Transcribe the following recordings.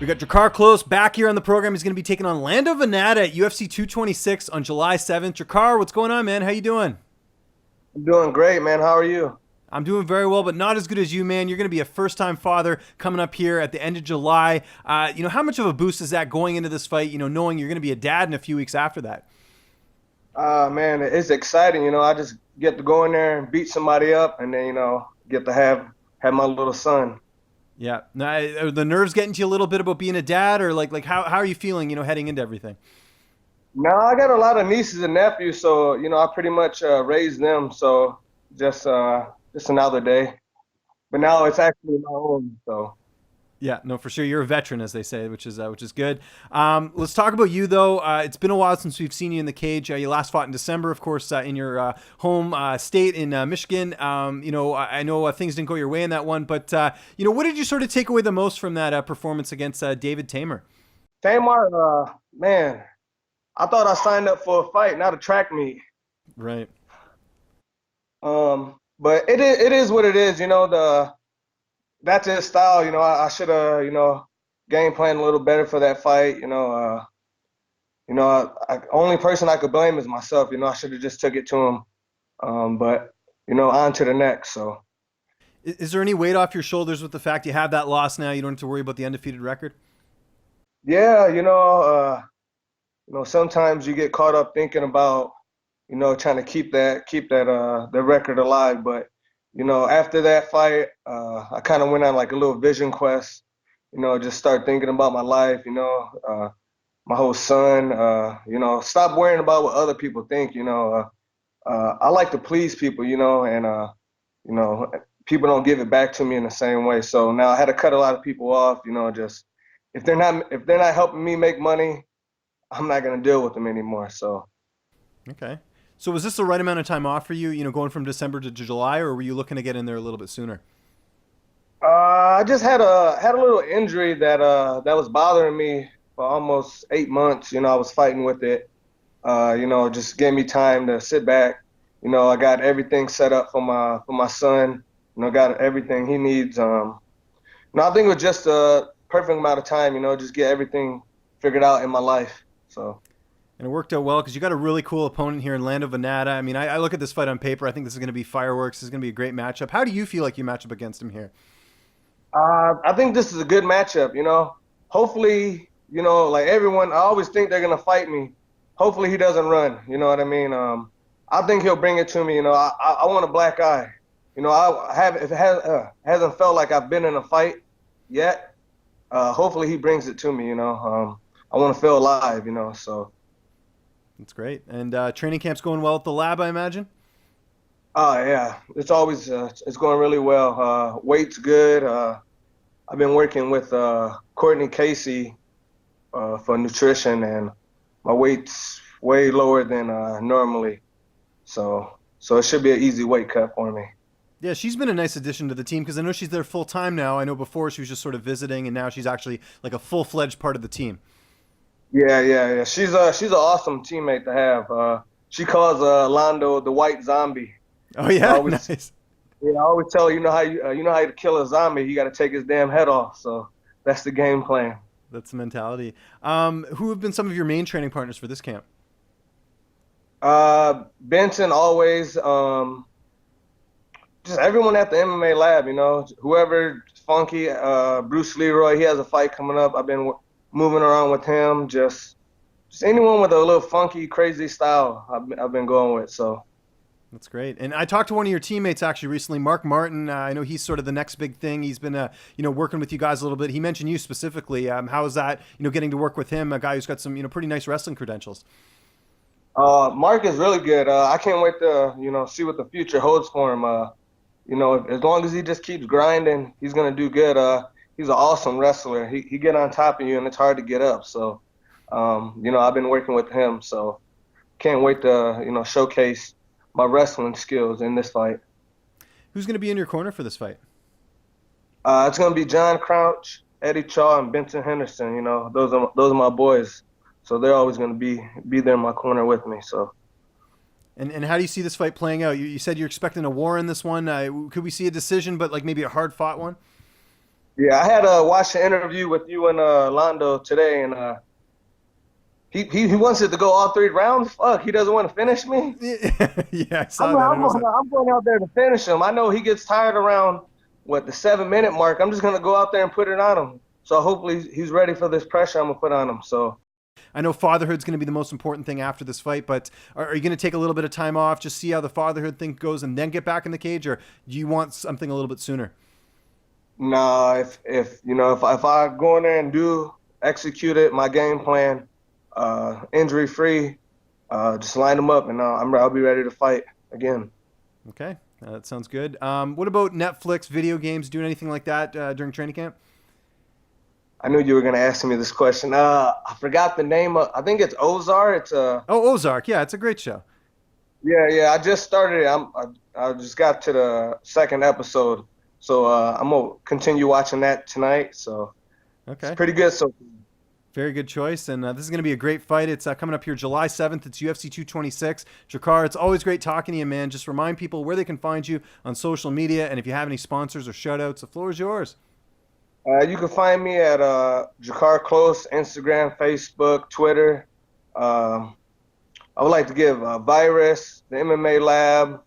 We got Drakkar Klose back here on the program. He's going to be taking on Lando Vannata at UFC 226 on July 7th. Drakkar, what's going on, man? How you doing? I'm doing great, man. How are you? I'm doing very well, but not as good as you, man. You're going to be a first-time father coming up here at the end of July. How much of a boost is that going into this fight, knowing you're going to be a dad in a few weeks after that? Man, it's exciting. I just get to go in there and beat somebody up, and then get to have my little son. Yeah. Now, are the nerves getting to you a little bit about being a dad, or like how are you feeling, heading into everything? Now I got a lot of nieces and nephews, so I pretty much raised them. So just another day, but now it's actually my own. So. Yeah, no, for sure. You're a veteran, as they say, which is good. Let's talk about you, though. It's been a while since we've seen you in the cage. You last fought in December, of course, in your home state in Michigan. I know things didn't go your way in that one, but what did you sort of take away the most from that performance against David Tamer? Tamar, man, I thought I signed up for a fight, not a track meet. Right. But it is what it is. That's his style. I should have, game planned a little better for that fight. Only person I could blame is myself. I should have just took it to him. But on to the next. So. Is there any weight off your shoulders with the fact you have that loss now? You don't have to worry about the undefeated record? Yeah, sometimes you get caught up thinking about, trying to keep that the record alive. But after that fight, I kind of went on like a little vision quest. Just start thinking about my life. My whole son. Stop worrying about what other people think. I like to please people. And people don't give it back to me in the same way. So now I had to cut a lot of people off. Just if they're not helping me make money, I'm not gonna deal with them anymore. So. Okay. So was this the right amount of time off for you, going from December to July, or were you looking to get in there a little bit sooner? I just had a little injury that was bothering me for almost 8 months. I was fighting with it. Just gave me time to sit back. I got everything set up for my son. Got everything he needs. I think it was just a perfect amount of time. Just get everything figured out in my life. So. And it worked out well because you got a really cool opponent here in Lando Vannata. I mean, I look at this fight on paper. I think this is going to be fireworks. This is going to be a great matchup. How do you feel like you match up against him here? I think this is a good matchup. Hopefully, like everyone, I always think they're going to fight me. Hopefully he doesn't run. You know what I mean? I think he'll bring it to me. I want a black eye. Hasn't felt like I've been in a fight yet. Hopefully he brings it to me. I want to feel alive. So. That's great. And training camp's going well at the lab, I imagine? Oh, yeah. It's always it's going really well. Weight's good. I've been working with Courtney Casey for nutrition, and my weight's way lower than normally. So it should be an easy weight cut for me. Yeah, she's been a nice addition to the team because I know she's there full time now. I know before she was just sort of visiting, and now she's actually like a full-fledged part of the team. Yeah. She's an awesome teammate to have. She calls Lando the white zombie. Oh yeah, nice. Yeah, I always tell her, how to kill a zombie. You got to take his damn head off. So that's the game plan. That's the mentality. Who have been some of your main training partners for this camp? Benson always. Just everyone at the MMA lab. Whoever funky. Bruce Leroy. He has a fight coming up. I've been moving around with him. Just anyone with a little funky, crazy style. I've been going with. So. That's great. And I talked to one of your teammates actually recently, Mark Martin. I know he's sort of the next big thing. He's been, working with you guys a little bit. He mentioned you specifically. How is that, getting to work with him, a guy who's got some, pretty nice wrestling credentials? Mark is really good. I can't wait to, see what the future holds for him. As long as he just keeps grinding, he's going to do good. He's an awesome wrestler. He get on top of you, and it's hard to get up. So, I've been working with him. So can't wait to, showcase my wrestling skills in this fight. Who's going to be in your corner for this fight? It's going to be John Crouch, Eddie Chaw, and Benson Henderson. Those are my boys, so they're always going to be there in my corner with me. So. And how do you see this fight playing out? You said you're expecting a war in this one. Could we see a decision, but like maybe a hard fought one? Yeah, I had watched an interview with you and Lando today, and he wants it to go all 3 rounds. Fuck, he doesn't want to finish me. Yeah, I I'm saw that. I I'm noticed going that. I'm going out there to finish him. I know he gets tired around what the 7 minute mark. I'm just gonna go out there and put it on him. So hopefully he's ready for this pressure I'm gonna put on him. So I know fatherhood's going to be the most important thing after this fight, but are you going to take a little bit of time off, just see how the fatherhood thing goes, and then get back in the cage, or do you want something a little bit sooner? nah, if you know if I go in there and do execute it, my game plan, injury free, just line them up and I'll be ready to fight again. Okay, that sounds good. What about Netflix, video games, doing anything like that during training camp? I knew you were gonna ask me this question. I forgot the name of. I think it's Ozark. It's Oh, Ozark. Yeah, it's a great show. yeah. I just started it. I just got to the second episode, so I'm gonna continue watching that tonight. So it's Okay. pretty good. So Very good choice. And this is going to be a great fight. It's coming up here July 7th. It's UFC 226. Drakkar, it's always great talking to you, man. Just remind people where they can find you on social media. And if you have any sponsors or shout outs, the floor is yours. you can find me at Drakkar Klose, Instagram, Facebook, Twitter. Um, I would like to give Virus, the MMA Lab,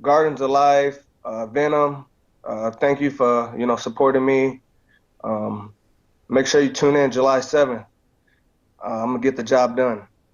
Gardens of Life, Venom. Thank you for supporting me. Um, Make sure you tune in July 7th. I'm gonna get the job done.